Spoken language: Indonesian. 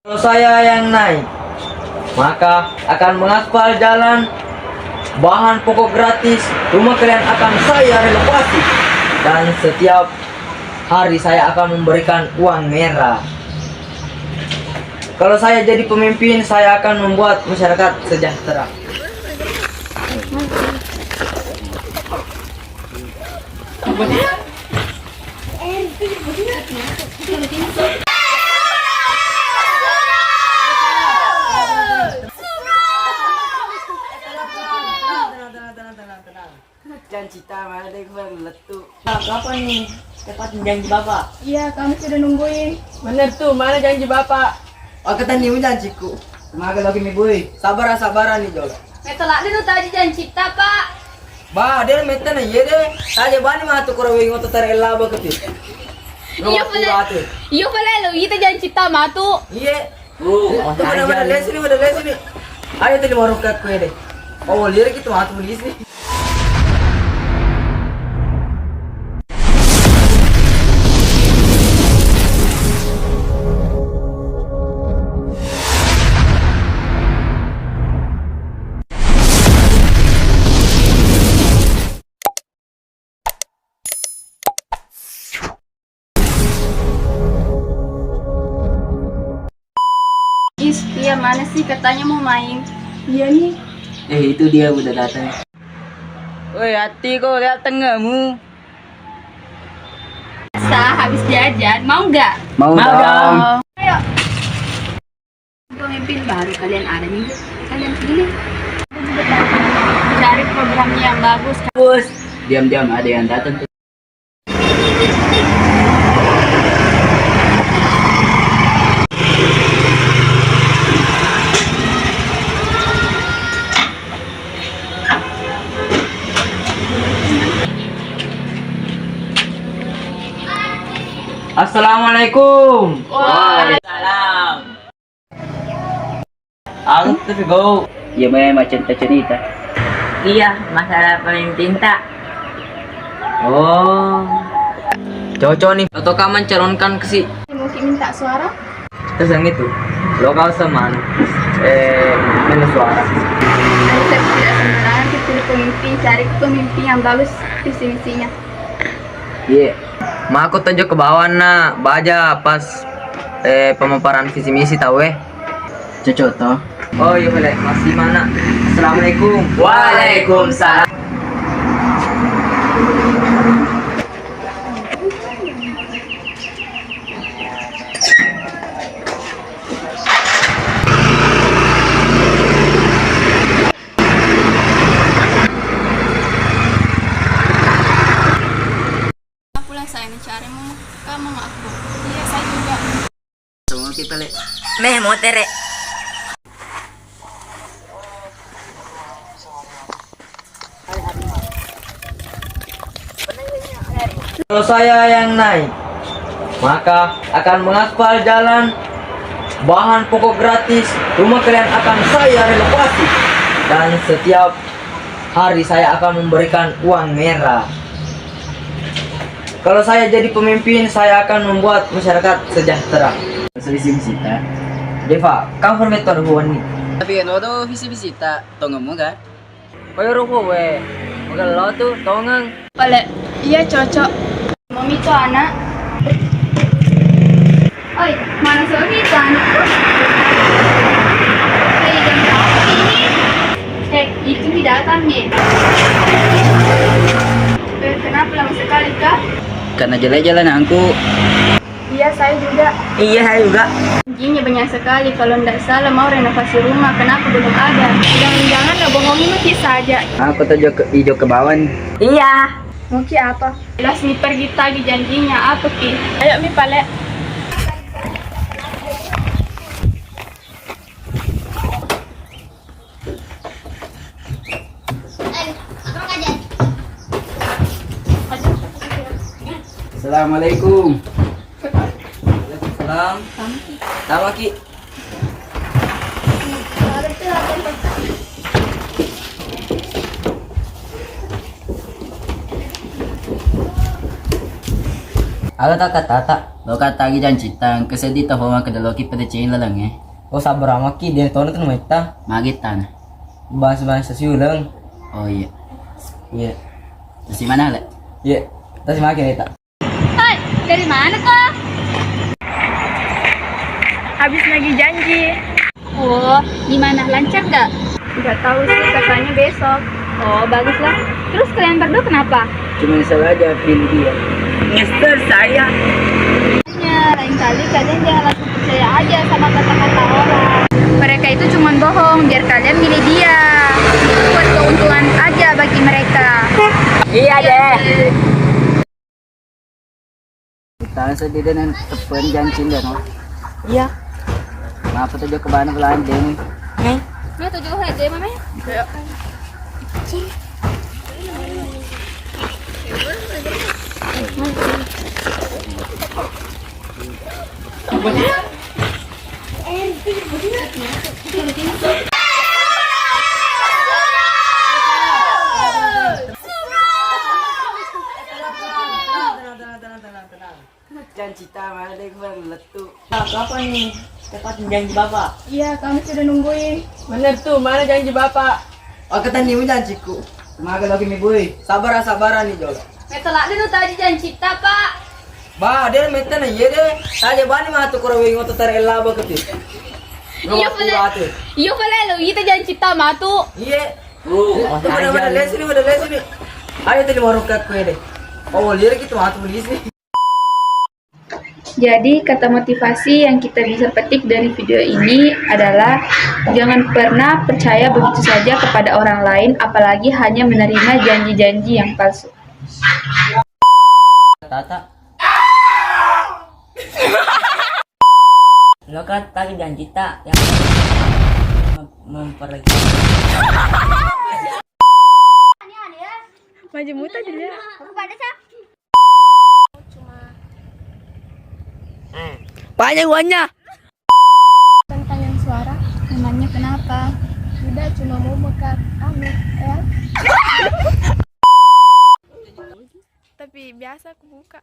Kalau saya yang naik, maka akan mengaspal jalan, bahan pokok gratis, rumah kalian akan saya renovasi, dan setiap hari saya akan memberikan uang merah. Kalau saya jadi pemimpin, saya akan membuat masyarakat sejahtera. Jangan cita mana deh gue letu. Kapan nih? Cepat janji bapak. Iya, kami sudah nungguin. Bener tuh, mana janji bapak? Aku tadi mau janjiku. Semoga lagi nih boy. Sabar nih jol. Metelak dulu tadi janji cipta, Pak. Bah, dia meta na ye deh. Saja bani mah tuh kurang ngotot terela ba kepi. Iya pala. Iya pala lo, kita janji cipta matu. Iya. Tuh mana les ini. Ayo tadi warung kat kue deh. Oh, lirik itu matu beli sih. Iya mana sih katanya mau main? Iya nih. Itu dia udah datang. Woi, hati kok lihat tengahmu. Habis jajan, mau nggak? Mau dong. Ayo. Pemimpin baru kalian ada nih. Kalian pilih. Cari programnya yang bagus. Bos, diam-diam ada yang datang tuh. Assalamualaikum. Waalaikumsalam. Aku tuh go. Ya memang cerita. Iya, masalah pemimpin tak. Oh. Cocok nih. Atau kamu mencalonkan ke si Mungkin minta suara? terus yang itu. Lokal sama minus suara. Ayo saya tidak sembarangan pilih pemimpin, cari pemimpin yang bagus visi misinya. Iya. Ma aku tunjuk ke bawah na baja pas pemaparan visi misi tahu cocok toh. Oh iya boleh. Masih mana? Assalamualaikum. Waalaikumsalam. Pulang saya mencarimu, kamu aku. Iya saya juga. Semua kita le. Meh motere. Kalau saya yang naik, maka akan mengaspal jalan, bahan pokok gratis, rumah kalian akan saya renovasi, dan setiap hari saya akan memberikan uang merah. Kalau saya jadi pemimpin, saya akan membuat masyarakat sejahtera. Selisih visita. Deva, kamu permetor buan nih. Tapi kan lo visi tak, tonggamu kan? Kau ruko we. Oke lo tuh tongang. Boleh. Iya cocok. Mami itu anak. Oi, mana suami itu anak? Hei, jam berapa ini? Itu tidak datang nih. Kenapa lama sekali kah? Karena jalan-jalan aku. Iya, saya juga. Iya, saya juga. Janjinya banyak sekali. Kalau tidak salah mau renovasi rumah, kenapa belum ada? Jangan-jangan lo bohongin Maki saja. Aku tunjuk ke hijau ke bawah nih. Iya. Mungkin apa? Jelas Mi pergi tadi janjinya apa Ki? Ayo Mi Pale. Assalamualaikum. Waalaikumsalam. Sama Ki. Aga tak kata. Lo kata lagi jangan cita. Kesedih tahu maka daloki pada cing lalang eh. Oh sabar ama ki dia tono tuh maita. Magitan. Bahas-bahas ulang. Oh iya. Iya. Terus di mana le? Iya. Terus makin eta. Hai, dari mana kak? Habis lagi janji. Oh, gimana? Lancar gak? Gak tahu sih, katanya besok. Oh, baguslah. Terus kalian berdua kenapa? Cuma salah aja pilih dia. Mister saya. Ya, lain kali kalian jangan langsung percaya aja sama kata-kata orang. Mereka itu cuma bohong biar kalian milih dia. Buat keuntungan aja bagi mereka. Iya deh. Kita sedih dengan tepen janji dan no. Iya. Kenapa tuh ke mana pelan deh? Nih. Ini tujuh aja mama. Jangan cita mana deh gue meletup. Apa nih? Tepatin janji Bapak. Iya, kami sudah nungguin. Bener tuh, mana janji Bapak? Oh, ketanya janjiku. Maga lagi nih boy. Sabaran nih Jolo. Metelak dulu tadi janji cipta, Pak. Ba, dia meten aja deh. Tanya bani mah tuh kurang wingo tuh terela baketi. Iya, pala. Iya, pala lo. Kita janji cipta mah tuh. Iya. Tuh mana les ini. Ayo tadi mau rokat kue deh. Oh, lihat gitu mah tuh beli sih. Jadi kata motivasi yang kita bisa petik dari video ini adalah jangan pernah percaya begitu saja kepada orang lain, apalagi hanya menerima janji-janji yang palsu. Tata. Lo kan tadi janji tak yang memperbaiki. Maju muta dia. Banyak uangnya. Tanya suara, namanya kenapa? Tidak cuma mau mekat amit ya. Tapi biasa aku buka.